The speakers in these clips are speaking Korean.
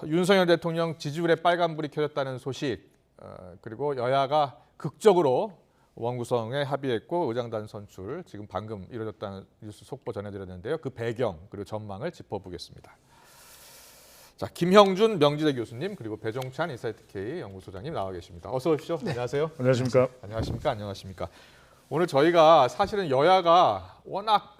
윤석열 대통령 지지율에 빨간불이 켜졌다는 소식, 그리고 여야가 극적으로 원구성에 합의했고 의장단 선출 지금 방금 이루어졌다는 뉴스 속보 전해드렸는데요. 그 배경 그리고 전망을 짚어보겠습니다. 자, 김형준 명지대 교수님 그리고 배종찬 인사이트K 연구소장님 나와 계십니다. 어서 오십시오. 네. 안녕하세요. 안녕하십니까. 안녕하십니까. 오늘 저희가 사실은 여야가 워낙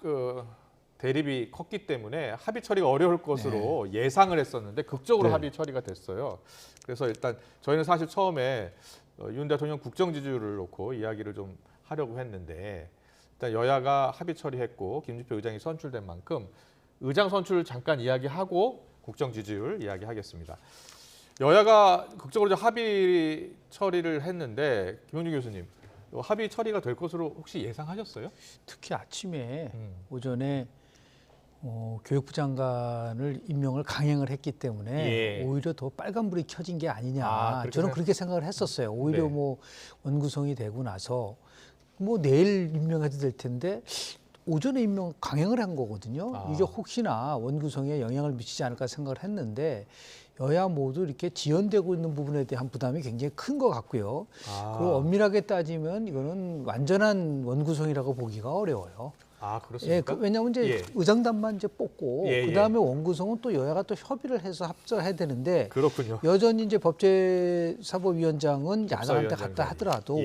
대립이 컸기 때문에 합의 처리가 어려울 것으로 예상을 했었는데 극적으로 합의 처리가 됐어요. 그래서 일단 저희는 사실 처음에 윤 대통령 국정 지지율을 놓고 이야기를 좀 하려고 했는데 일단 여야가 합의 처리했고 김진표 의장이 선출된 만큼 의장 선출 잠깐 이야기하고 국정 지지율 이야기하겠습니다. 여야가 극적으로 합의 처리를 했는데 김형준 교수님 합의 처리가 될 것으로 혹시 예상하셨어요? 특히 아침에 오전에 교육부 장관을 임명을 강행을 했기 때문에 오히려 더 빨간불이 켜진 게 아니냐. 저는 그렇게 생각을 했었어요. 오히려 뭐 원구성이 되고 나서 뭐 내일 임명해도 될 텐데 오전에 임명 강행을 한 거거든요. 이게 혹시나 원구성에 영향을 미치지 않을까 생각을 했는데 여야 모두 이렇게 지연되고 있는 부분에 대한 부담이 굉장히 큰 것 같고요. 그리고 엄밀하게 따지면 이거는 완전한 원구성이라고 보기가 어려워요. 그렇습니까? 왜냐하면 이제 의장단만 이제 뽑고 그다음에 원구성은 또 여야가 또 협의를 해서 합작해야 되는데 그렇군요. 여전히 이제 법제사법위원장은 야당한테 갔다 하더라도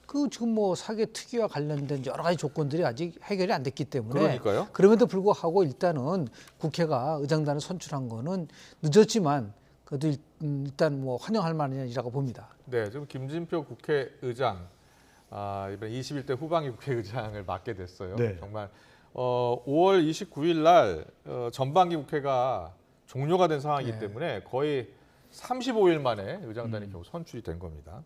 그 지금 뭐 사개 특위와 관련된 여러 가지 조건들이 아직 해결이 안 됐기 때문에 그러니까요. 그럼에도 불구하고 일단은 국회가 의장단을 선출한 거는 늦었지만 그래도 일단 뭐 환영할 만한 일이라고 봅니다. 네, 지금 김진표 국회의장 이번 21대 후반기 국회의장을 맡게 됐어요. 정말 5월 29일 날 전반기 국회가 종료가 된 상황이기 때문에 거의 35일 만에 의장단이 겨우 선출이 된 겁니다.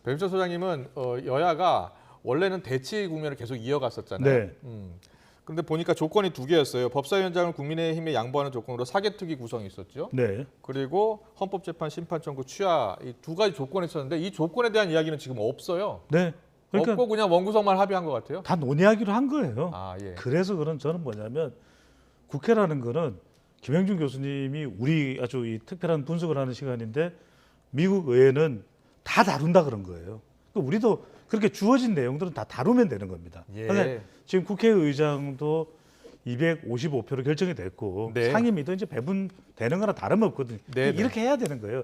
배종찬 소장님은 여야가 원래는 대치 국면을 계속 이어갔었잖아요. 그런데 보니까 조건이 두 개였어요. 법사위원장을 국민의힘에 양보하는 조건으로 사개특위 구성이 있었죠. 그리고 헌법재판 심판 청구 취하 이 두 가지 조건이 있었는데 이 조건에 대한 이야기는 지금 없어요. 그러니까 없고 그냥 원구성만 합의한 것 같아요. 다 논의하기로 한 거예요. 예. 그래서 저는 뭐냐면 국회라는 거는 김형준 교수님이 우리 아주 이 특별한 분석을 하는 시간인데 미국 의회는 다 다룬다 그런 거예요. 우리도 그렇게 주어진 내용들은 다 다루면 되는 겁니다. 그러니까 지금 국회의장도 255표로 결정이 됐고 상임위도 이제 배분되는 거나 다름없거든요. 이렇게 해야 되는 거예요.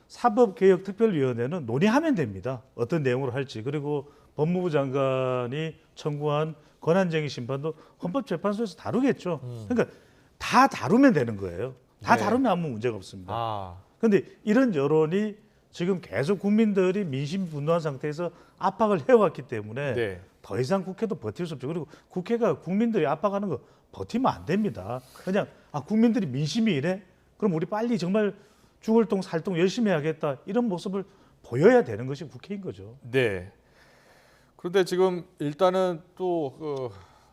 사법개혁특별위원회는 논의하면 됩니다. 어떤 내용으로 할지. 그리고 법무부 장관이 청구한 권한쟁의 심판도 헌법재판소에서 다루겠죠. 그러니까 다 다루면 되는 거예요. 다 다루면 아무 문제가 없습니다. 그런데 이런 여론이 지금 계속 국민들이 민심 분노한 상태에서 압박을 해왔기 때문에 더 이상 국회도 버틸 수 없죠. 그리고 국회가 국민들이 압박하는 거 버티면 안 됩니다. 그냥 국민들이 민심이 이래? 그럼 우리 빨리 정말 죽을 똥 살 똥 열심히 해야겠다. 이런 모습을 보여야 되는 것이 국회인 거죠. 그런데 지금 일단은 또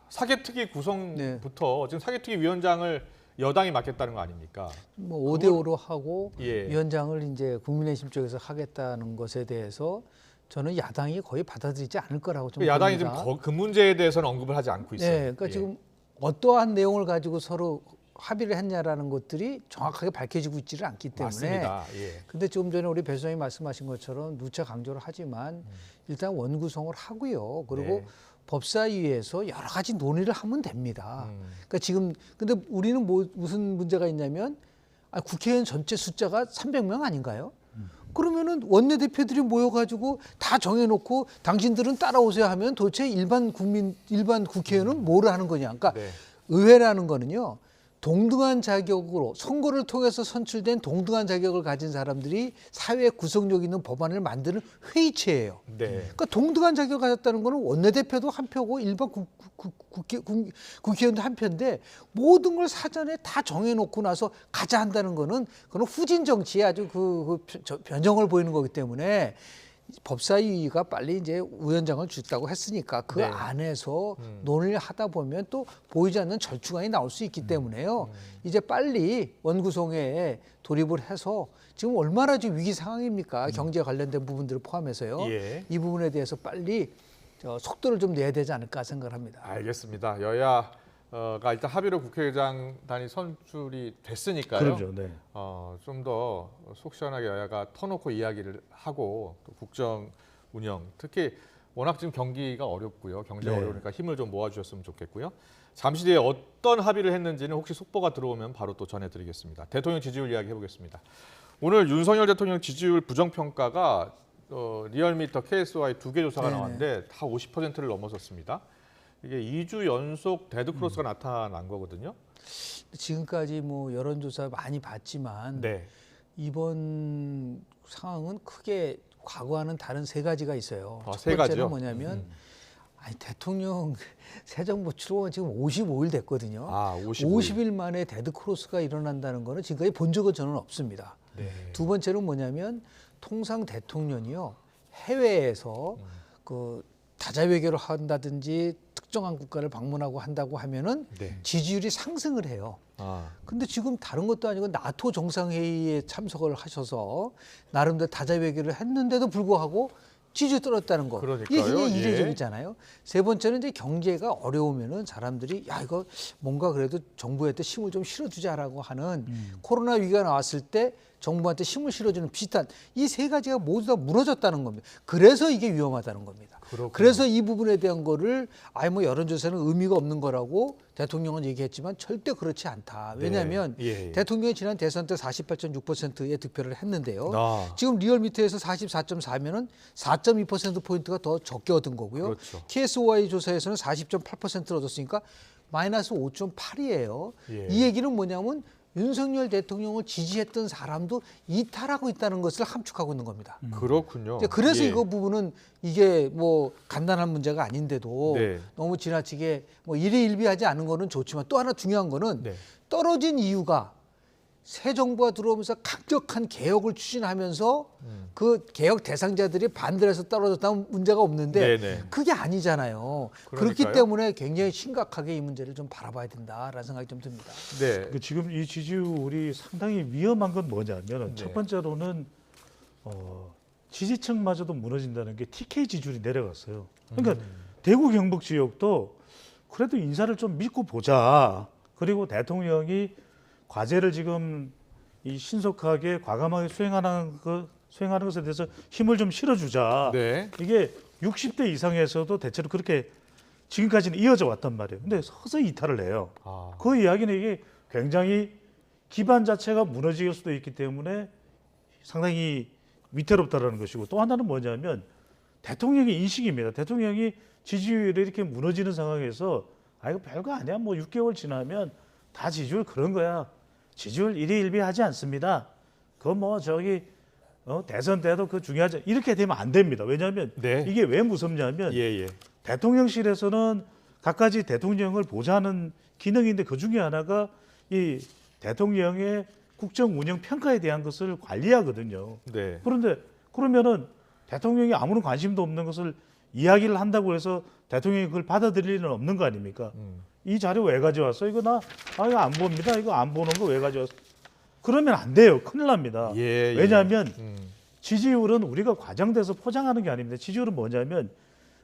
사개특위 구성부터 지금 사개특위 위원장을 여당이 맡겠다는 거 아닙니까? 뭐 5대5로 하고 위원장을 이제 국민의힘 쪽에서 하겠다는 것에 대해서 저는 야당이 거의 받아들이지 않을 거라고 좀 야당이 봅니다. 지금 그 문제에 대해서는 언급을 하지 않고 있어요. 그러니까 지금 어떠한 내용을 가지고 서로 합의를 했냐라는 것들이 정확하게 밝혀지고 있지를 않기 때문에. 맞습니다. 근데 조금 전에 우리 배 소장님이 말씀하신 것처럼 누차 강조를 하지만 일단 원구성을 하고요. 그리고 법사위에서 여러 가지 논의를 하면 됩니다. 그러니까 지금 근데 우리는 무슨 문제가 있냐면 국회의원 전체 숫자가 300명 아닌가요? 그러면은 원내대표들이 모여가지고 다 정해놓고 당신들은 따라오세요 하면 도대체 일반 국회의원은 뭐를 하는 거냐? 그러니까 의회라는 거는요. 동등한 자격으로 선거를 통해서 선출된 동등한 자격을 가진 사람들이 사회 구성력 있는 법안을 만드는 회의체예요. 그러니까 동등한 자격을 가졌다는 거는 원내대표도 한 표고 일반 국회의원도 한 표인데 모든 걸 사전에 다 정해놓고 나서 가자 한다는 거는 그건 후진 정치에 아주 변형을 보이는 거기 때문에 법사위가 빨리 이제 위원장을 줬다고 했으니까 그 안에서 논의를 하다 보면 또 보이지 않는 절충안이 나올 수 있기 때문에요. 이제 빨리 원구성에 돌입을 해서 지금 얼마나 지금 위기 상황입니까? 경제 관련된 부분들을 포함해서요. 이 부분에 대해서 빨리 속도를 좀 내야 되지 않을까 생각을 합니다. 알겠습니다. 여야 가 일단 합의로 국회의장단이 선출이 됐으니까요. 그렇죠. 네. 좀 더 속 시원하게 여야가 터놓고 이야기를 하고 또 국정 운영, 특히 워낙 지금 경기가 어렵고요. 경제가 네. 어려우니까 힘을 좀 모아주셨으면 좋겠고요. 잠시 뒤에 어떤 합의를 했는지는 혹시 속보가 들어오면 바로 또 전해드리겠습니다. 대통령 지지율 이야기 해보겠습니다. 오늘 윤석열 대통령 지지율 부정평가가 리얼미터, KSY 두 개 조사가 네네. 나왔는데 다 50%를 넘어섰습니다. 이게 2주 연속 데드크로스가 나타난 거거든요. 지금까지 뭐 여론조사 많이 봤지만 네. 이번 상황은 크게 과거와는 다른 세 가지가 있어요. 아, 첫 세 번째는 가지요? 뭐냐면 아니, 대통령 새 정부 출범은 지금 55일 됐거든요. 아, 55일. 50일 만에 데드 크로스가 일어난다는 거는 지금까지 본 적은 저는 없습니다. 네. 두 번째는 뭐냐면 통상 대통령이요 해외에서 그 다자 외교를 한다든지 특정한 국가를 방문하고 한다고 하면은 네. 지지율이 상승을 해요. 아, 근데 지금 다른 것도 아니고 나토 정상회의에 참석을 하셔서 나름대로 다자 외교를 했는데도 불구하고 지지율이 떨어졌다는 거. 그러니까요. 이게 예. 이례적이잖아요. 세 번째는 이제 경제가 어려우면은 사람들이 야 이거 뭔가 그래도 정부한테 힘을 좀 실어주자라고 하는 코로나 위기가 나왔을 때 정부한테 힘을 실어주는 비슷한 이 세 가지가 모두 다 무너졌다는 겁니다. 그래서 이게 위험하다는 겁니다. 그렇군요. 그래서 이 부분에 대한 거를 아예 뭐 여론조사는 의미가 없는 거라고 대통령은 얘기했지만 절대 그렇지 않다. 왜냐하면 네. 예, 예. 대통령이 지난 대선 때 48.6%의 득표를 했는데요. 아. 지금 리얼미터에서 44.4면은 4.2%포인트가 더 적게 얻은 거고요. 그렇죠. KSY 조사에서는 40.8%를 얻었으니까 마이너스 5.8이에요. 예. 이 얘기는 뭐냐면 윤석열 대통령을 지지했던 사람도 이탈하고 있다는 것을 함축하고 있는 겁니다. 그렇군요. 이제 그래서 예. 이거 부분은 이게 뭐 간단한 문제가 아닌데도 네. 너무 지나치게 뭐 일희일비하지 않은 거는 좋지만 또 하나 중요한 거는 네. 떨어진 이유가 새 정부가 들어오면서 강력한 개혁을 추진하면서 그 개혁 대상자들이 반대를 해서 떨어졌다면 문제가 없는데 네네. 그게 아니잖아요. 그렇기 그러니까요. 때문에 굉장히 심각하게 이 문제를 좀 바라봐야 된다라는 생각이 좀 듭니다. 네. 그 지금 이 지지율이 상당히 위험한 건 뭐냐면 네. 첫 번째로는 지지층마저도 무너진다는 게 TK 지지율이 내려갔어요. 그러니까 대구 경북 지역도 그래도 인사를 좀 믿고 보자. 그리고 대통령이 과제를 지금 이 신속하게 과감하게 수행하는 것에 대해서 힘을 좀 실어주자. 네. 이게 60대 이상에서도 대체로 그렇게 지금까지는 이어져 왔단 말이에요. 근데 서서히 이탈을 해요. 아. 그 이야기는 이게 굉장히 기반 자체가 무너질 수도 있기 때문에 상당히 위태롭다라는 것이고 또 하나는 뭐냐면 대통령의 인식입니다. 대통령이 지지율이 이렇게 무너지는 상황에서 아 이거 별거 아니야. 뭐 6개월 지나면 다 지지율 그런 거야. 지지율 일희일비하지 않습니다. 그거 뭐 저기 대선 때도 그 중요하지 이렇게 되면 안 됩니다. 왜냐하면 네. 이게 왜 무섭냐면 예, 예. 대통령실에서는 갖가지 대통령을 보좌하는 기능인데 그 중에 하나가 이 대통령의 국정 운영 평가에 대한 것을 관리하거든요. 네. 그런데 그러면은 대통령이 아무런 관심도 없는 것을 이야기를 한다고 해서 대통령이 그걸 받아들일 일은 없는 거 아닙니까? 이 자료 왜 가져왔어? 이거 이거 안 봅니다. 이거 안 보는 거 왜 가져왔어? 그러면 안 돼요. 큰일 납니다. 예, 예. 왜냐하면 지지율은 우리가 과장돼서 포장하는 게 아닙니다. 지지율은 뭐냐면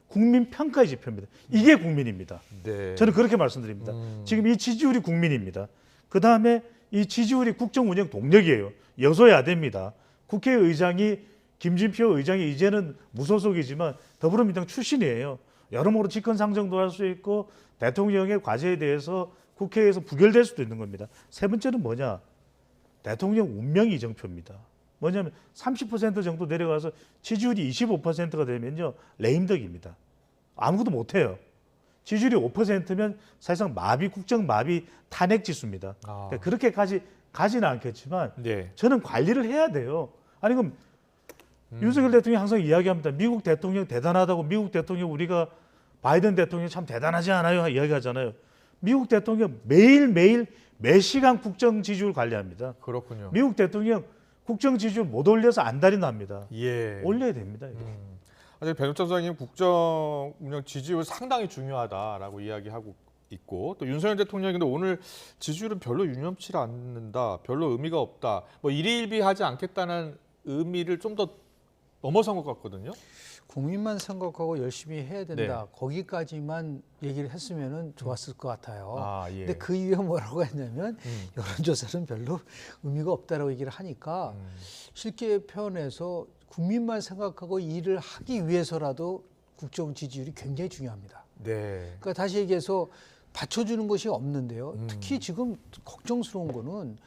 국민 평가의 지표입니다. 이게 국민입니다. 네. 저는 그렇게 말씀드립니다. 지금 이 지지율이 국민입니다. 그 다음에 이 지지율이 국정 운영 동력이에요. 여소야대입니다. 국회의장이 김진표 의장이 이제는 무소속이지만 더불어민주당 출신이에요. 여러모로 직권상정도 할 수 있고 대통령의 과제에 대해서 국회에서 부결될 수도 있는 겁니다. 세 번째는 뭐냐? 대통령 운명 이정표입니다. 뭐냐면 30% 정도 내려가서 지지율이 25%가 되면요. 레임덕입니다. 아무것도 못해요. 지지율이 5%면 사실상 마비, 국정 마비 탄핵 지수입니다. 아. 그러니까 그렇게까지 가지는 않겠지만 네. 저는 관리를 해야 돼요. 아니 그럼 윤석열 대통령이 항상 이야기합니다. 미국 대통령 대단하다고 미국 대통령 우리가 바이든 대통령 참 대단하지 않아요? 이야기하잖아요. 미국 대통령 매일매일 매 시간 국정 지지율 관리합니다. 그렇군요. 미국 대통령 국정 지지율 못 올려서 안달이 납니다. 예. 올려야 됩니다. 이거. 아니 변호사 소장님 국정 운영 지지율 상당히 중요하다라고 이야기하고 있고 또 윤석열 대통령이 근데 오늘 지지율은 별로 유념치 않는다, 별로 의미가 없다, 뭐 일희일비하지 않겠다는 의미를 좀 더 넘어선 것 같거든요. 국민만 생각하고 열심히 해야 된다. 네. 거기까지만 얘기를 했으면은 좋았을 것 같아요. 아, 예. 근데 그 이후에 뭐라고 했냐면 여론조사는 별로 의미가 없다라고 얘기를 하니까 쉽게 표현해서 국민만 생각하고 일을 하기 위해서라도 국정 지지율이 굉장히 중요합니다. 네. 그러니까 다시 얘기해서 받쳐주는 것이 없는데요. 특히 지금 걱정스러운 거는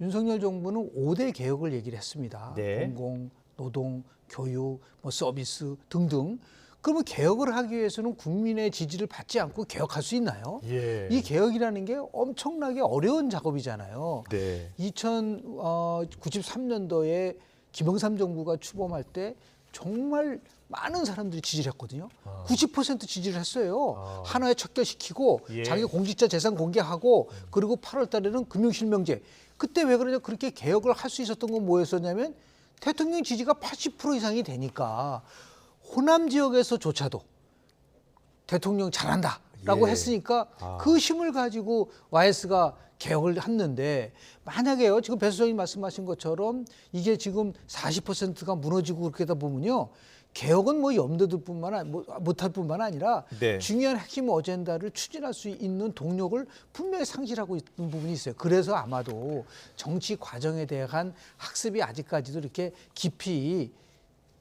윤석열 정부는 5대 개혁을 얘기를 했습니다. 네. 공공, 노동, 교육, 뭐 서비스 등등. 그러면 개혁을 하기 위해서는 국민의 지지를 받지 않고 개혁할 수 있나요? 예. 이 개혁이라는 게 엄청나게 어려운 작업이잖아요. 네. 1993년도에 김영삼 정부가 출범할 때 정말 많은 사람들이 지지를 했거든요. 90% 지지를 했어요. 하나에 척결시키고 예. 자기 공직자 재산 공개하고 그리고 8월 달에는 금융실명제. 그때 왜 그러냐 그렇게 개혁을 할 수 있었던 건 뭐였었냐면 대통령 지지가 80% 이상이 되니까 호남 지역에서조차도 대통령 잘한다라고 예. 했으니까 그 힘을 가지고 YS가 개혁을 했는데 만약에요 지금 배 수장님 말씀하신 것처럼 이게 지금 40%가 무너지고 그렇게 되다 보면요 개혁은 뭐 염두들 못할 뿐만 아니라 네. 중요한 핵심 어젠다를 추진할 수 있는 동력을 분명히 상실하고 있는 부분이 있어요. 그래서 아마도 정치 과정에 대한 학습이 아직까지도 이렇게 깊이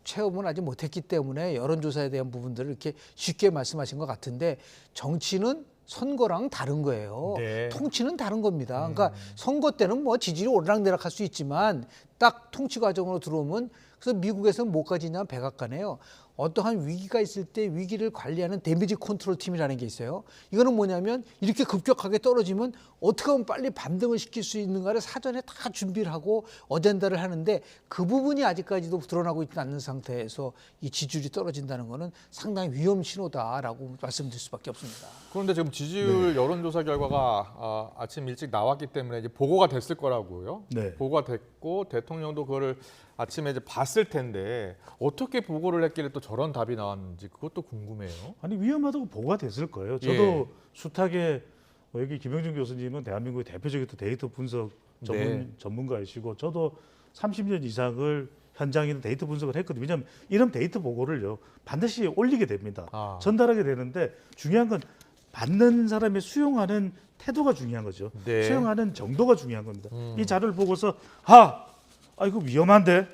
체험을 아직 못했기 때문에 여론조사에 대한 부분들을 이렇게 쉽게 말씀하신 것 같은데 정치는 선거랑 다른 거예요. 네. 통치는 다른 겁니다. 그러니까 선거 때는 뭐 지지율이 오르락내락할 수 있지만 딱 통치 과정으로 들어오면 그래서 미국에서는 뭐까지 있냐면 백악관에요. 어떠한 위기가 있을 때 위기를 관리하는 데미지 컨트롤 팀이라는 게 있어요. 이거는 뭐냐면 이렇게 급격하게 떨어지면 어떻게 하면 빨리 반등을 시킬 수 있는가를 사전에 다 준비를 하고 어젠다를 하는데 그 부분이 아직까지도 드러나고 있지 않는 상태에서 이 지지율이 떨어진다는 거는 상당히 위험 신호다라고 말씀드릴 수밖에 없습니다. 그런데 지금 지지율 여론조사 결과가 아침 일찍 나왔기 때문에 이제 보고가 됐을 거라고요. 네. 보고가 됐고 대통령도 그거를 아침에 이제 봤을 텐데 어떻게 보고를 했길래 또 저런 답이 나왔는지 그것도 궁금해요. 아니 위험하다고 보고가 됐을 거예요. 저도 예. 숱하게 여기 김영준 교수님은 대한민국의 대표적인 또 데이터 분석 네. 전문가이시고 저도 30년 이상을 현장에 있는 데이터 분석을 했거든요. 왜냐하면 이런 데이터 보고를요 반드시 올리게 됩니다. 전달하게 되는데 중요한 건 받는 사람의 수용하는 태도가 중요한 거죠. 네. 수용하는 정도가 중요한 겁니다. 이 자료를 보고서 이거 위험한데,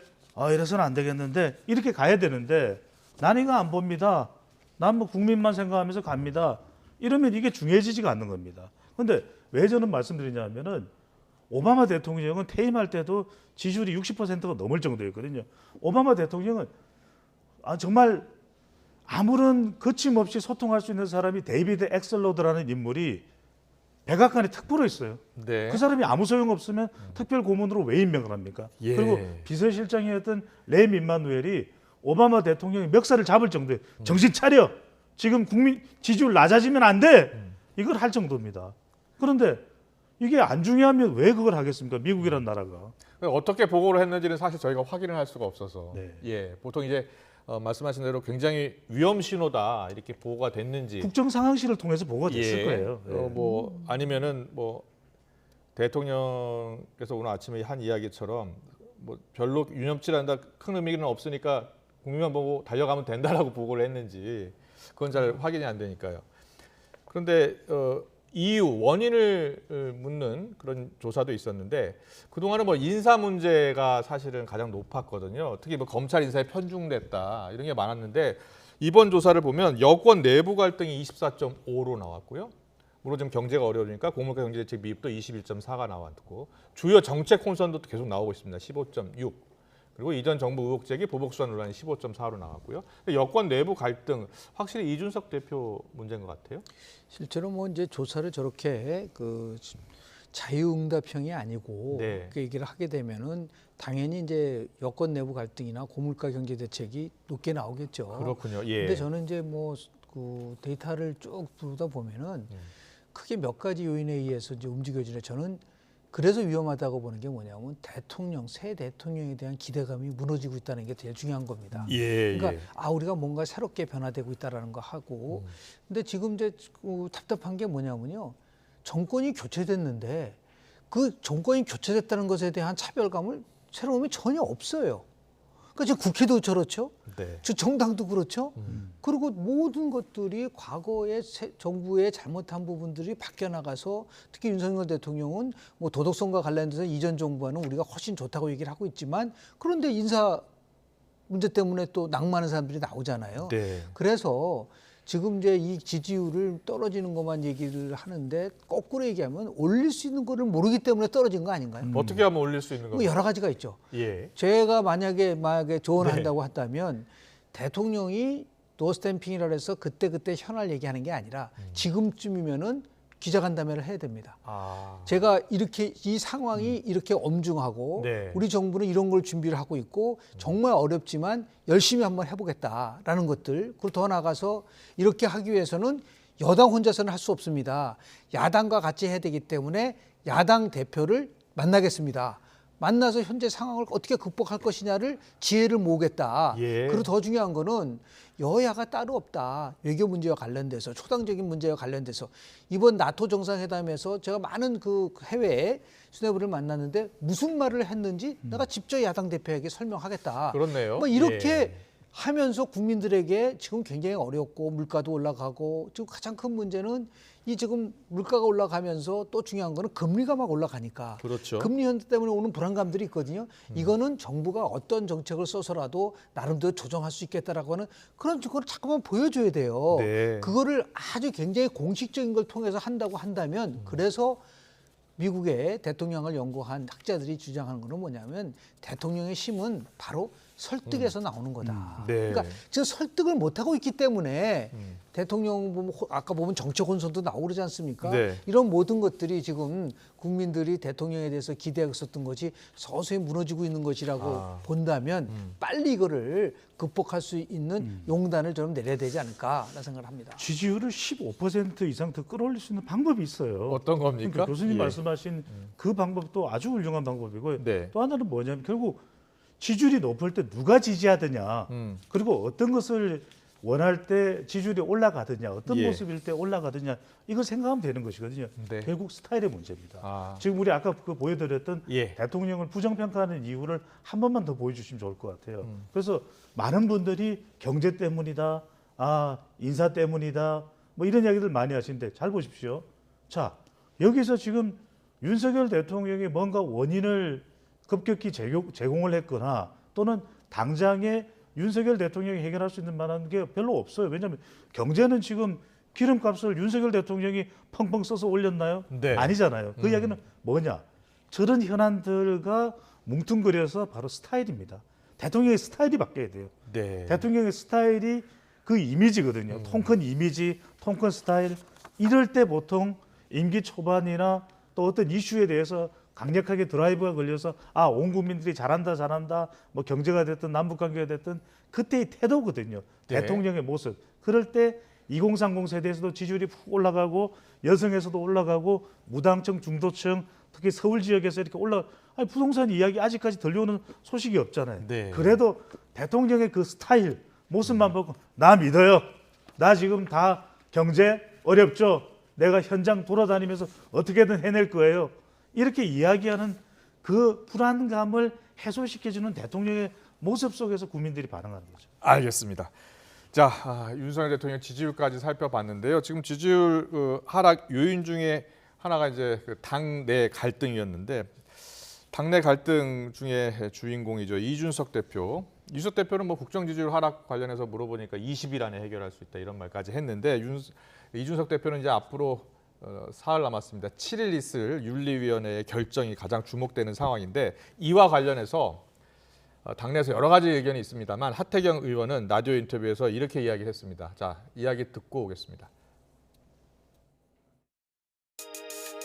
이래서는 안 되겠는데 이렇게 가야 되는데 난 이거 안 봅니다. 난 뭐 국민만 생각하면서 갑니다. 이러면 이게 중요해지지가 않는 겁니다. 그런데 왜 저는 말씀드리냐면은 오바마 대통령은 퇴임할 때도 지지율이 60%가 넘을 정도였거든요. 오바마 대통령은 정말 아무런 거침없이 소통할 수 있는 사람이 데이비드 엑셀로드라는 인물이 백악관에 특보로 있어요. 네. 그 사람이 아무 소용 없으면 특별 고문으로 왜 임명을 합니까? 예. 그리고 비서실장이었던 레 민마누엘이 오바마 대통령이 멱살을 잡을 정도에 정신 차려. 지금 국민 지지율 낮아지면 안 돼. 이걸 할 정도입니다. 그런데 이게 안 중요하면 왜 그걸 하겠습니까? 미국이란 나라가. 어떻게 보고를 했는지는 사실 저희가 확인을 할 수가 없어서 네. 예, 보통 이제 말씀하신 대로 굉장히 위험 신호다 이렇게 보고가 됐는지 국정 상황실을 통해서 보고가 됐을 예. 거예요. 네. 뭐 아니면은 뭐 대통령께서 오늘 아침에 한 이야기처럼 뭐 별로 유념치 않다 큰 의미는 없으니까 국민만 보고 달려가면 된다라고 보고를 했는지 그건 잘 확인이 안 되니까요. 그런데 이유 원인을 묻는 그런 조사도 있었는데 그동안은 뭐 인사 문제가 사실은 가장 높았거든요. 특히 뭐 검찰 인사에 편중됐다 이런 게 많았는데 이번 조사를 보면 여권 내부 갈등이 24.5로 나왔고요. 물론 지금 경제가 어려우니까 공무원과 경제대책 미흡도 21.4가 나왔고 주요 정책 혼선도 계속 나오고 있습니다. 15.6. 그리고 이전 정부 의혹 제기 보복 수사 논란이 15.4로 나왔고요. 여권 내부 갈등 확실히 이준석 대표 문제인 것 같아요. 실제로 뭐 이제 조사를 저렇게 그 자유응답형이 아니고 네. 그 얘기를 하게 되면은 당연히 이제 여권 내부 갈등이나 고물가 경제 대책이 높게 나오겠죠. 그렇군요. 예. 근데 저는 이제 뭐 그 데이터를 쭉 보다 보면은 크게 몇 가지 요인에 의해서 이제 움직여지는 저는 그래서 위험하다고 보는 게 뭐냐면 새 대통령에 대한 기대감이 무너지고 있다는 게 제일 중요한 겁니다. 예, 그러니까 우리가 뭔가 새롭게 변화되고 있다라는 거 하고 근데 지금 이제 답답한 게 뭐냐면요. 정권이 교체됐는데 그 정권이 교체됐다는 것에 대한 차별감을 새로움이 전혀 없어요. 그러니까 지금 국회도 저렇죠. 네. 저 정당도 그렇죠. 그리고 모든 것들이 과거에 정부의 잘못한 부분들이 바뀌어 나가서 특히 윤석열 대통령은 뭐 도덕성과 관련돼서 이전 정부와는 우리가 훨씬 좋다고 얘기를 하고 있지만 그런데 인사 문제 때문에 또 낙마하는 사람들이 나오잖아요. 네. 그래서 지금 이제 이 지지율을 떨어지는 것만 얘기를 하는데 거꾸로 얘기하면 올릴 수 있는 거를 모르기 때문에 떨어진 거 아닌가요? 어떻게 하면 올릴 수 있는 뭐 건가요? 여러 가지가 있죠. 예. 제가 만약에 조언한다고 한다면 대통령이 노스탬핑이라 해서 그때 현안 얘기하는 게 아니라 지금쯤이면은 기자간담회를 해야 됩니다. 아. 제가 이렇게 이 상황이 이렇게 엄중하고 네. 우리 정부는 이런 걸 준비를 하고 있고 정말 어렵지만 열심히 한번 해보겠다라는 것들. 그리고 더 나가서 이렇게 하기 위해서는 여당 혼자서는 할 수 없습니다. 야당과 같이 해야 되기 때문에 야당 대표를 만나겠습니다. 만나서 현재 상황을 어떻게 극복할 것이냐를 지혜를 모으겠다. 예. 그리고 더 중요한 거는 여야가 따로 없다. 외교 문제와 관련돼서 초당적인 문제와 관련돼서 이번 나토 정상회담에서 제가 많은 그 해외 수뇌부를 만났는데 무슨 말을 했는지 내가 직접 야당 대표에게 설명하겠다. 그렇네요. 뭐 이렇게 예. 하면서 국민들에게 지금 굉장히 어렵고 물가도 올라가고 지금 가장 큰 문제는 이 지금 물가가 올라가면서 또 중요한 거는 금리가 막 올라가니까 그렇죠. 금리 현재 때문에 오는 불안감들이 있거든요. 이거는 정부가 어떤 정책을 써서라도 나름대로 조정할 수 있겠다라고 하는 그런 증거를 자꾸만 보여줘야 돼요. 네. 그거를 아주 굉장히 공식적인 걸 통해서 한다고 한다면 그래서 미국의 대통령을 연구한 학자들이 주장하는 거는 뭐냐면 대통령의 힘은 바로 설득에서 나오는 거다. 네. 그러니까 지금 설득을 못 하고 있기 때문에 대통령 보면 아까 보면 정책 혼선도 나오고 그러지 않습니까? 네. 이런 모든 것들이 지금 국민들이 대통령에 대해서 기대하고 있었던 것이 서서히 무너지고 있는 것이라고 본다면 빨리 이거를 극복할 수 있는 용단을 좀 내려야 되지 않을까라는 생각을 합니다. 지지율을 15% 이상 더 끌어올릴 수 있는 방법이 있어요. 어떤 겁니까? 그러니까 교수님 예. 말씀하신 그 방법도 아주 훌륭한 방법이고요. 네. 또 하나는 뭐냐면 결국 지지율이 높을 때 누가 지지하느냐, 그리고 어떤 것을 원할 때 지지율이 올라가느냐, 어떤 예. 모습일 때 올라가느냐, 이걸 생각하면 되는 것이거든요. 네. 결국 스타일의 문제입니다. 아. 지금 우리 아까 그 보여드렸던 예. 대통령을 부정평가하는 이유를 한 번만 더 보여주시면 좋을 것 같아요. 그래서 많은 분들이 경제 때문이다, 인사 때문이다, 뭐 이런 이야기들 많이 하시는데 잘 보십시오. 자, 여기서 지금 윤석열 대통령이 뭔가 원인을 급격히 제공을 했거나 또는 당장에 윤석열 대통령이 해결할 수 있는 만한 게 별로 없어요. 왜냐하면 경제는 지금 기름값을 윤석열 대통령이 펑펑 써서 올렸나요? 네. 아니잖아요. 그 이야기는 뭐냐? 저런 현안들과 뭉뚱그려서 바로 스타일입니다. 대통령의 스타일이 바뀌어야 돼요. 네. 대통령의 스타일이 그 이미지거든요. 통큰 이미지, 통큰 스타일. 이럴 때 보통 임기 초반이나 또 어떤 이슈에 대해서 강력하게 드라이브가 걸려서 온 국민들이 잘한다 뭐 경제가 됐든 남북 관계가 됐든 그때의 태도거든요. 네. 대통령의 모습. 그럴 때 2030 세대에서도 지지율이 푹 올라가고 여성에서도 올라가고 무당층 중도층 특히 서울 지역에서 이렇게 부동산 이야기 아직까지 들려오는 소식이 없잖아요. 네. 그래도 대통령의 그 스타일 모습만 보고 나 믿어요. 나 지금 다 경제 어렵죠. 내가 현장 돌아다니면서 어떻게든 해낼 거예요. 이렇게 이야기하는 그 불안감을 해소시켜주는 대통령의 모습 속에서 국민들이 반응하는 거죠. 알겠습니다. 자, 윤석열 대통령 지지율까지 살펴봤는데요. 지금 지지율 하락 요인 중에 하나가 이제 그 당내 갈등이었는데 당내 갈등 중에 주인공이죠. 이준석 대표. 이준석 대표는 뭐 국정 지지율 하락 관련해서 물어보니까 20일 안에 해결할 수 있다 이런 말까지 했는데 이준석 대표는 이제 앞으로 사흘 남았습니다. 7일 있을 윤리위원회의 결정이 가장 주목되는 상황인데 이와 관련해서 당내에서 여러 가지 의견이 있습니다만 하태경 의원은 라디오 인터뷰에서 이렇게 이야기를 했습니다. 자, 이야기 듣고 오겠습니다.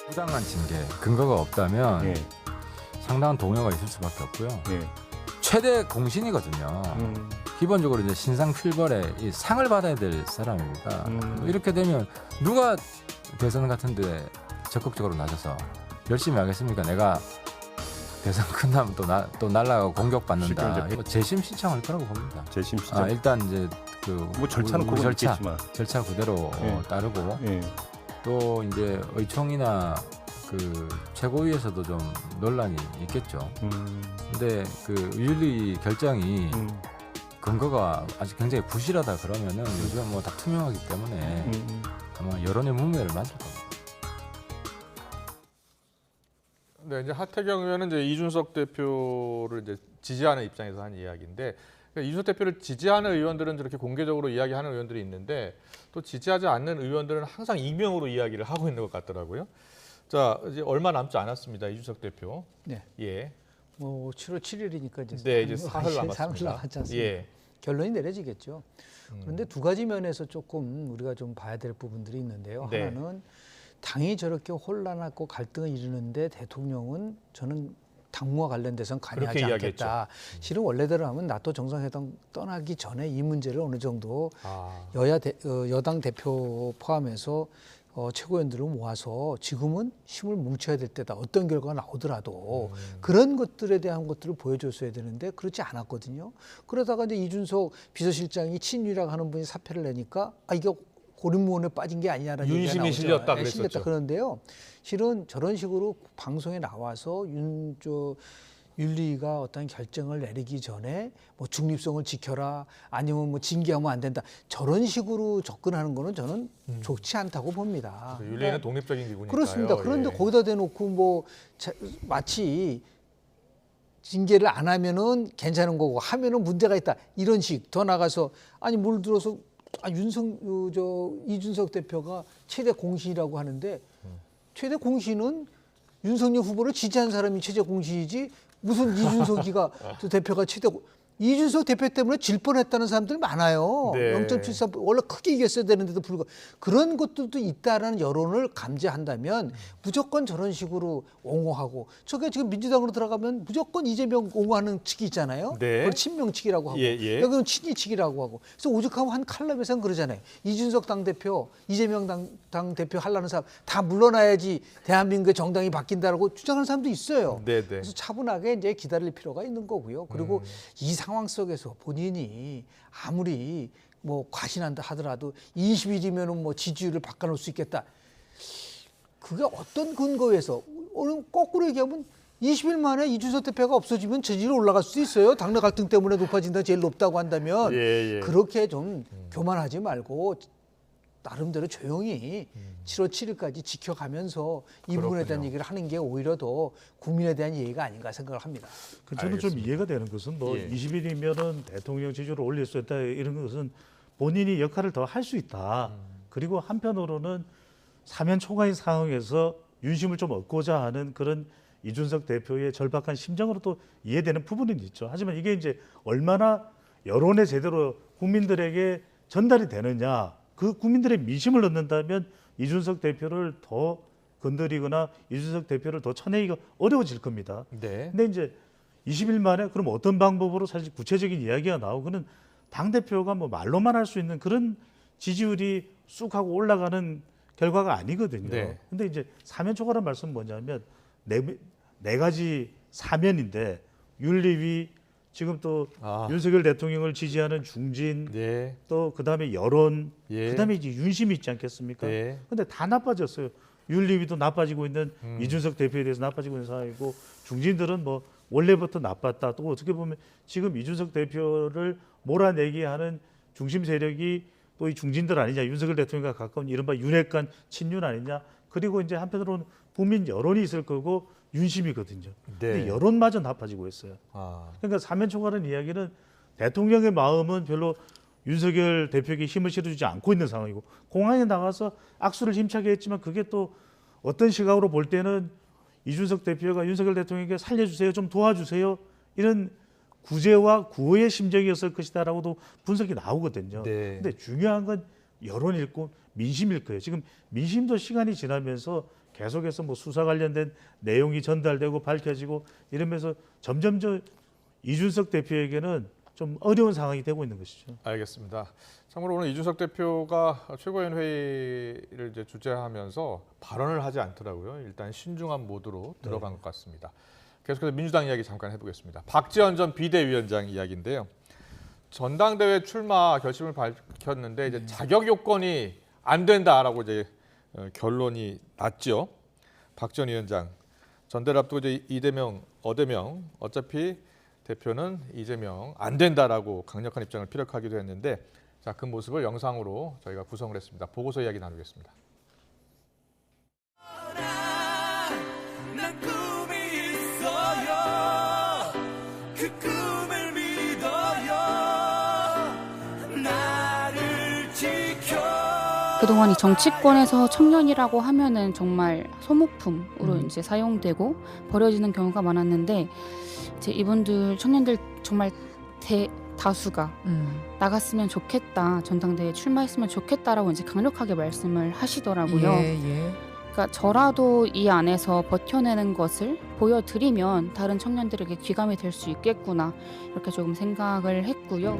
부당한 징계 근거가 없다면 예. 상당한 동요가 있을 수밖에 없고요. 예. 최대 공신이거든요. 기본적으로 이제 신상 필벌에 이 상을 받아야 될 사람입니다. 이렇게 되면 누가 대선 같은데 적극적으로 나서서 열심히 하겠습니까? 내가 대선 끝나면 또 날라가고 공격받는다. 이거 재심 신청할 거라고 봅니다. 재심 신청. 일단 이제 그 뭐 절차는 우리 그건 있겠지만. 절차 그대로 예. 따르고 예. 또 이제 의총이나 그 최고위에서도 좀 논란이 있겠죠. 근데 그 윤리 결정이 근거가 아직 굉장히 부실하다 그러면은 요즘 뭐 다 투명하기 때문에 아마 여론의 문매를 맞을 겁니다. 네, 이제 하태경 의원은 이제 이준석 대표를 이제 지지하는 입장에서 한 이야기인데, 그러니까 이준석 대표를 지지하는 의원들은 저렇게 공개적으로 이야기하는 의원들이 있는데, 또 지지하지 않는 의원들은 항상 익명으로 이야기를 하고 있는 것 같더라고요. 자, 이제 얼마 남지 않았습니다, 이준석 대표. 네. 예. 뭐 7월 7일이니까 이제 네, 이제 사흘 남았습니다. 사흘 남았지 않습니까? 예. 결론이 내려지겠죠. 그런데 두 가지 면에서 조금 우리가 좀 봐야 될 부분들이 있는데요. 네. 하나는 당이 저렇게 혼란하고 갈등을 이루는데 대통령은 저는 당무와 관련돼서는 관여하지 그렇게 않겠다. 실은 원래대로 하면 나토 정상회담 떠나기 전에 이 문제를 어느 정도 여당 대표 포함해서 최고위원들을 모아서 지금은 힘을 뭉쳐야 될 때다. 어떤 결과가 나오더라도 그런 것들에 대한 것들을 보여줬어야 되는데 그렇지 않았거든요. 그러다가 이제 이준석 비서실장이 친윤이라고 하는 분이 사표를 내니까 이게 고립무원에 빠진 게 아니냐라는 얘기가 윤심이 나오죠. 실렸다 네, 실렸다 그랬었죠. 그런데요. 실은 저런 식으로 방송에 나와서 윤리가 어떤 결정을 내리기 전에 뭐 중립성을 지켜라 아니면 뭐 징계하면 안 된다 저런 식으로 접근하는 거는 저는 좋지 않다고 봅니다. 윤리는 독립적인 기구니까요. 그렇습니다. 그런데 예. 거기다 대놓고 뭐 마치 징계를 안 하면은 괜찮은 거고 하면은 문제가 있다 이런 식 더 나가서 아니 뭘 들어서 이준석 대표가 최대 공신이라고 하는데 최대 공신은 윤석열 후보를 지지한 사람이 최대 공신이지 무슨 이준석이가 또 대표가 이준석 대표 때문에 질 뻔했다는 사람들이 많아요. 네. 0.73 원래 크게 이겼어야 되는데도 불구하고 그런 것들도 있다라는 여론을 감지한다면 무조건 저런 식으로 옹호하고 저게 지금 민주당으로 들어가면 무조건 이재명 옹호하는 측이 있잖아요. 네. 그걸 친명측이라고 하고 여기는 친이측이라고 하고 그래서 오죽하면 한 칼럼에서는 그러잖아요. 이준석 당대표, 이재명 당대표 하려는 사람 다 물러나야지 대한민국의 정당이 바뀐다라고 주장하는 사람도 있어요. 네, 네. 그래서 차분하게 이제 기다릴 필요가 있는 거고요. 그리고 이 상황 속에서 본인이 아무리 뭐 과신한다 하더라도 20일이면은 뭐 지지율을 바꿔놓을 수 있겠다. 그게 어떤 근거에서 오늘 거꾸로 얘기하면 20일 만에 이준석 대표가 없어지면 지지율 올라갈 수도 있어요. 당내 갈등 때문에 높아진다 제일 높다고 한다면 예. 그렇게 좀 교만하지 말고 나름대로 조용히 7월 7일까지 지켜가면서 이 부분에 대한 얘기를 하는 게 오히려 더 국민에 대한 예의가 아닌가 생각을 합니다. 저는 좀 이해가 되는 것은 뭐 예. 20일이면은 대통령 지지율을 올릴 수 있다 이런 것은 본인이 역할을 더 할 수 있다. 그리고 한편으로는 사면 초과인 상황에서 윤심을 좀 얻고자 하는 그런 이준석 대표의 절박한 심정으로 또 이해되는 부분은 있죠. 하지만 이게 이제 얼마나 여론에 제대로 국민들에게 전달이 되느냐, 그 국민들의 민심을 얻는다면 이준석 대표를 더 건드리거나 이준석 대표를 더 쳐내기가 어려워질 겁니다. 네. 근데 이제 20일 만에 그럼 어떤 방법으로 사실 구체적인 이야기가 나오고는 당대표가 뭐 말로만 할 수 있는 그런 지지율이 쑥 하고 올라가는 결과가 아니거든요. 네. 근데 이제 사면 초과란 말씀은 뭐냐면 네 가지 사면인데 윤리위 지금 또 윤석열 대통령을 지지하는 중진 네. 또 그다음에 여론 예. 그다음에 이제 윤심이 있지 않겠습니까? 네. 근데 다 나빠졌어요. 윤리위도 나빠지고 있는 이준석 대표에 대해서 나빠지고 있는 상황이고 중진들은 뭐 원래부터 나빴다. 또 어떻게 보면 지금 이준석 대표를 몰아내기 하는 중심 세력이 또 이 중진들 아니냐, 윤석열 대통령과 가까운 이른바 윤핵관 친윤 아니냐. 그리고 이제 한편으로는 국민 여론이 있을 거고 윤심이거든요. 근데 여론마저 나빠지고 있어요. 그러니까 사면 초과라는 이야기는 대통령의 마음은 별로 윤석열 대표에게 힘을 실어주지 않고 있는 상황이고 공항에 나가서 악수를 힘차게 했지만 그게 또 어떤 시각으로 볼 때는 이준석 대표가 윤석열 대통령에게 살려주세요, 좀 도와주세요 이런 구제와 구호의 심정이었을 것이다라고도 분석이 나오거든요. 네. 근데 중요한 건 여론일 거 민심일 거예요. 지금 민심도 시간이 지나면서 계속해서 뭐 수사 관련된 내용이 전달되고 밝혀지고 이러면서 점점 이준석 대표에게는 좀 어려운 상황이 되고 있는 것이죠. 알겠습니다. 참고로 오늘 이준석 대표가 최고위원 회의를 이제 주재하면서 발언을 하지 않더라고요. 일단 신중한 모드로 들어간 것 같습니다. 계속해서 민주당 이야기 잠깐 해보겠습니다. 박지원 전 비대위원장 이야기인데요. 전당대회 출마 결심을 밝혔는데 이제 자격 요건이 안 된다라고 이제 결론이 났죠. 박 전 위원장 전대를 앞두고 이제 이대명, 어대명 어차피 대표는 이재명 안 된다라고 강력한 입장을 피력하기도 했는데 자, 그 모습을 영상으로 저희가 구성을 했습니다. 보고서 이야기 나누겠습니다. 난 꿈이 있어요. 그 꿈을 믿어요. 나를 지켜. 그동안 이 정치권에서 청년이라고 하면은 정말 소모품으로 이제 사용되고 버려지는 경우가 많았는데 이제 이분들 청년들 정말 다수가 나갔으면 좋겠다, 전당대회에 출마했으면 좋겠다라고 이제 강력하게 말씀을 하시더라고요. 예. 그러니까 저라도 이 안에서 버텨내는 것을 보여드리면 다른 청년들에게 귀감이 될 수 있겠구나 이렇게 조금 생각을 했고요.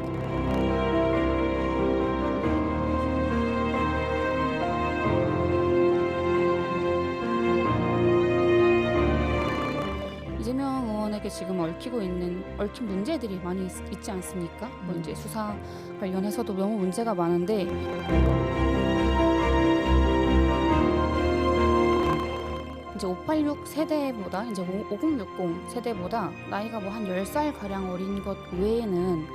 이재명 의원에게 지금 얽힌 문제들이 많이 있지 않습니까? 뭐 이제 수사 관련해서도 너무 문제가 많은데 이제 586 세대보다 이제 5060 세대보다 나이가 뭐 한 10살 가량 어린 것 외에는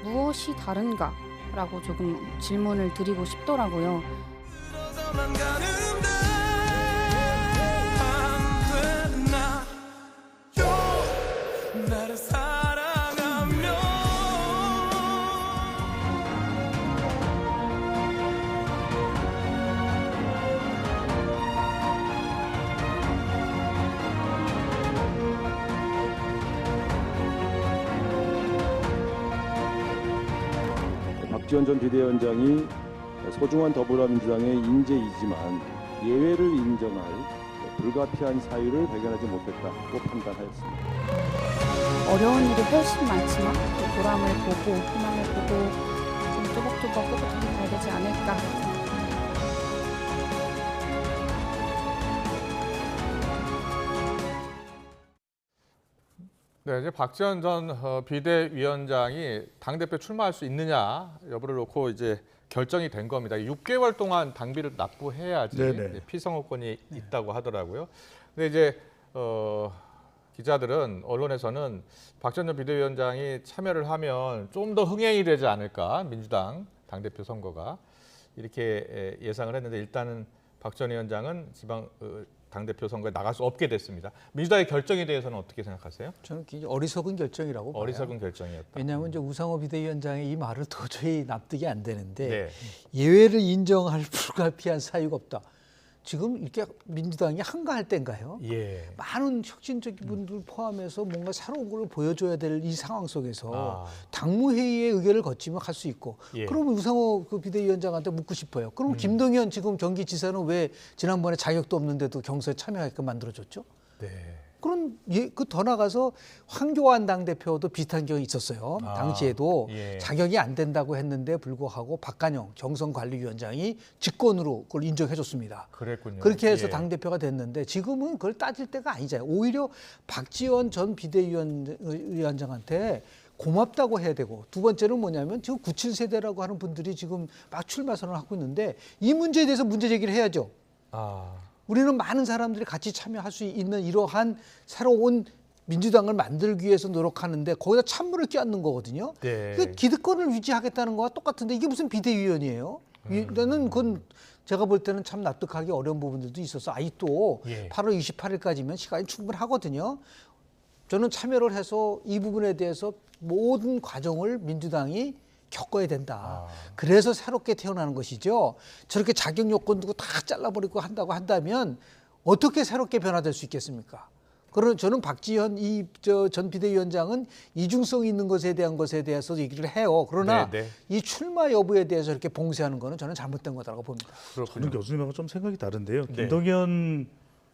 무엇이 다른가라고 조금 질문을 드리고 싶더라고요. 들어서만 가는데 안 되나요? 나를 사랑하며. 박지원 전 비대위원장이 소중한 더불어민주당의 인재이지만 예외를 인정할 불가피한 사유를 발견하지 못했다고 판단하였습니다. 어려운 일이 훨씬 많지만 또 보람을 보고 희망을 보고 좀 또박또박 꿋꿋하게 가야 되지 않을까. 네, 이제 박지원 전 비대위원장이 당대표 출마할 수 있느냐 여부를 놓고 이제 결정이 된 겁니다. 6개월 동안 당비를 납부해야지 네네. 피선거권이 있다고 하더라고요. 근데 이제 기자들은 언론에서는 박지원 전 비대위원장이 참여를 하면 좀 더 흥행이 되지 않을까 민주당 당대표 선거가 이렇게 예상을 했는데 일단은 박 전 위원장은 지방 당대표 선거에 나갈 수 없게 됐습니다. 민주당의 결정에 대해서는 어떻게 생각하세요? 저는 굉장히 어리석은 결정이라고 봐요. 어리석은 결정이었다. 왜냐하면 이제 우상호 비대위원장의 이 말을 도저히 납득이 안 되는데 네. 예외를 인정할 불가피한 사유가 없다. 지금 이렇게 민주당이 한가할 때인가요? 예. 많은 혁신적인 분들 포함해서 뭔가 새로운 걸 보여줘야 될 이 상황 속에서 당무회의의 의결을 거치면 할 수 있고 예. 그러면 우상호 그 비대위원장한테 묻고 싶어요. 그럼 김동연 지금 경기지사는 왜 지난번에 자격도 없는데도 경선에 참여하게끔 만들어줬죠? 네. 그런 그 더 나가서 황교안 당대표도 비슷한 경우 있었어요. 당시에도 예. 자격이 안 된다고 했는데 불구하고 박간영 경선관리위원장이 직권으로 그걸 인정해줬습니다. 그랬군요. 그렇게 해서 예. 당대표가 됐는데 지금은 그걸 따질 때가 아니잖아요. 오히려 박지원 전 비대위원장한테 고맙다고 해야 되고 두 번째는 뭐냐면 지금 97세대라고 하는 분들이 지금 막 출마 선언을 하고 있는데 이 문제에 대해서 문제 제기를 해야죠. 우리는 많은 사람들이 같이 참여할 수 있는 이러한 새로운 민주당을 만들기 위해서 노력하는데 거기다 찬물을 끼얹는 거거든요. 네. 그 기득권을 유지하겠다는 거와 똑같은데 이게 무슨 비대위원이에요? 나는 그건 제가 볼 때는 참 납득하기 어려운 부분들도 있어서 또 예. 8월 28일까지면 시간이 충분하거든요. 저는 참여를 해서 이 부분에 대해서 모든 과정을 민주당이 겪어야 된다. 그래서 새롭게 태어나는 것이죠. 저렇게 자격 요건 두고 다 잘라버리고 한다고 한다면 어떻게 새롭게 변화될 수 있겠습니까? 그러나 저는 박지원 전 비대위원장은 이중성 있는 것에 대해서 얘기를 해요. 그러나 네, 네. 이 출마 여부에 대해서 이렇게 봉쇄하는 것은 저는 잘못된 거라고 봅니다. 저는 교수님하고 좀 생각이 다른데요. 네. 김동연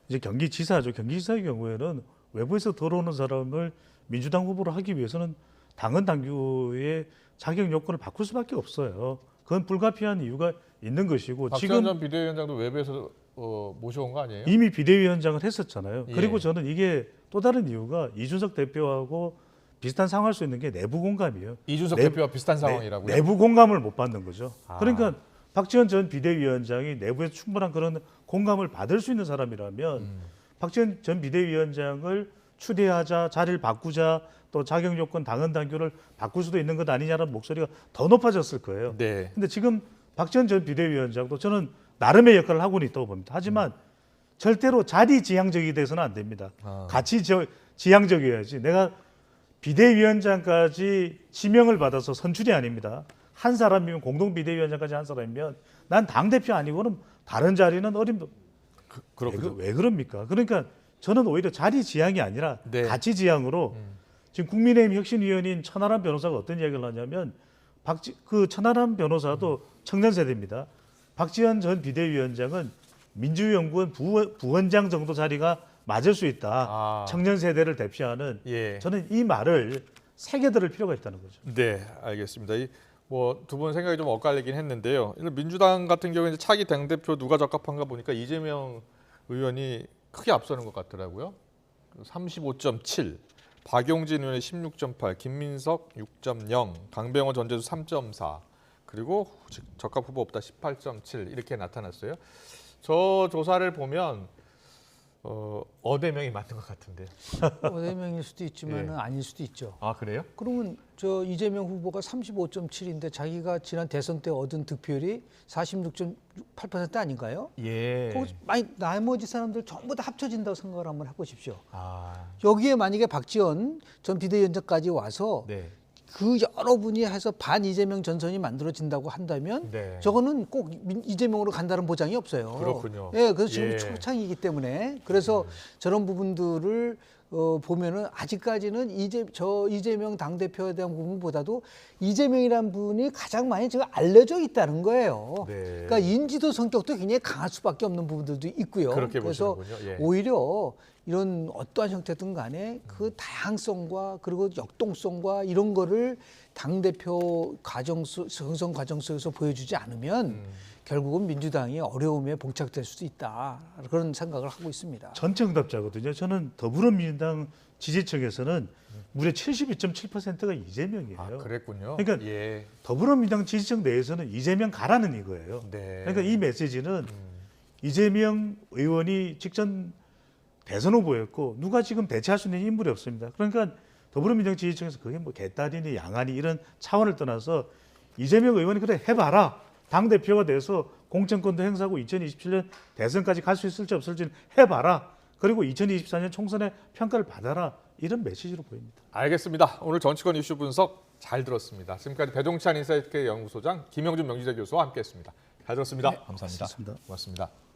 이제 경기지사죠. 경기지사의 경우에는 외부에서 들어오는 사람을 민주당 후보로 하기 위해서는 당헌 당규의 자격 요건을 바꿀 수밖에 없어요. 그건 불가피한 이유가 있는 것이고 박지원 지금 전 비대위원장도 외부에서 모셔온 거 아니에요? 이미 비대위원장을 했었잖아요. 예. 그리고 저는 이게 또 다른 이유가 이준석 대표하고 비슷한 상황일 수 있는 게 내부 공감이에요. 이준석 내- 대표와 비슷한 상황이라고요? 내부 공감을 못 받는 거죠. 그러니까 박지원 전 비대위원장이 내부에 충분한 그런 공감을 받을 수 있는 사람이라면 박지원 전 비대위원장을 추대하자, 자리를 바꾸자, 또 자격 요건 당헌 당규를 바꿀 수도 있는 것 아니냐는 목소리가 더 높아졌을 거예요. 네. 근데 지금 박지원 전 비대위원장도 저는 나름의 역할을 하고는 있다고 봅니다. 하지만 절대로 자리 지향적이 돼서는 안 됩니다. 같이 지향적이어야지. 내가 비대위원장까지 지명을 받아서 선출이 아닙니다. 한 사람이면 공동 비대위원장까지 한 사람이면 난 당대표 아니고는 다른 자리는 어림도 그렇군요. 왜 그럽니까? 그러니까 저는 오히려 자리 지향이 아니라 네. 가치 지향으로 지금 국민의힘 혁신위원인 천하람 변호사가 어떤 이야기를 하냐면 그 천하람 변호사도 청년 세대입니다. 박지원 전 비대위원장은 민주연구원 부원장 정도 자리가 맞을 수 있다. 아. 청년 세대를 대표하는 예. 저는 이 말을 새겨들을 필요가 있다는 거죠. 네, 알겠습니다. 뭐 두 분 생각이 좀 엇갈리긴 했는데요. 민주당 같은 경우에 이제 차기 당대표 누가 적합한가 보니까 이재명 의원이 크게 앞서는 것 같더라고요. 35.7, 박용진 의원이 16.8, 김민석 6.0, 강병호 전재수 3.4, 그리고 적합 후보 없다 18.7 이렇게 나타났어요. 저 조사를 보면 어대명이 맞는 것 같은데. 5대명일 수도 있지만 예. 아닐 수도 있죠. 아 그래요? 그러면 저 이재명 후보가 35.7인데 자기가 지난 대선 때 얻은 득표율이 46.8% 아닌가요? 예. 거기 많이 나머지 사람들 전부 다 합쳐진다고 생각을 한번 해보십시오. 아, 여기에 만약에 박지원 전 비대위원장까지 와서 네. 그 여러분이 해서 반 이재명 전선이 만들어진다고 한다면 네. 저거는 꼭 이재명으로 간다는 보장이 없어요. 그렇군요. 예, 그래서 지금 예. 초창이기 때문에 그래서 저런 부분들을 보면은 아직까지는 이재명 당대표에 대한 부분보다도 이재명이라는 분이 가장 많이 지금 알려져 있다는 거예요. 네. 그러니까 인지도 성격도 굉장히 강할 수밖에 없는 부분들도 있고요. 그렇게 그래서 보시는군요. 예. 오히려 이런 어떠한 형태든 간에 그 다양성과 그리고 역동성과 이런 거를 당대표 형성 과정 속에서 보여주지 않으면 결국은 민주당이 어려움에 봉착될 수도 있다. 그런 생각을 하고 있습니다. 전체 응답자거든요. 저는 더불어민주당 지지층에서는 무려 72.7%가 이재명이에요. 아, 그랬군요. 그러니까 예. 더불어민주당 지지층 내에서는 이재명 가라는 이거예요. 네. 그러니까 이 메시지는 이재명 의원이 직전 대선 후보였고 누가 지금 대체할 수 있는 인물이 없습니다. 그러니까 더불어민주당 지지층에서 그게 뭐 개딸이니 양아니 이런 차원을 떠나서 이재명 의원이 그래 해봐라. 당대표가 돼서 공천권도 행사하고 2027년 대선까지 갈 수 있을지 없을지는 해봐라. 그리고 2024년 총선의 평가를 받아라. 이런 메시지로 보입니다. 알겠습니다. 오늘 정치권 이슈 분석 잘 들었습니다. 지금까지 배종찬 인사이트K 연구소장 김영준 명지대 교수와 함께했습니다. 잘 들었습니다. 감사합니다. 고맙습니다. 고맙습니다.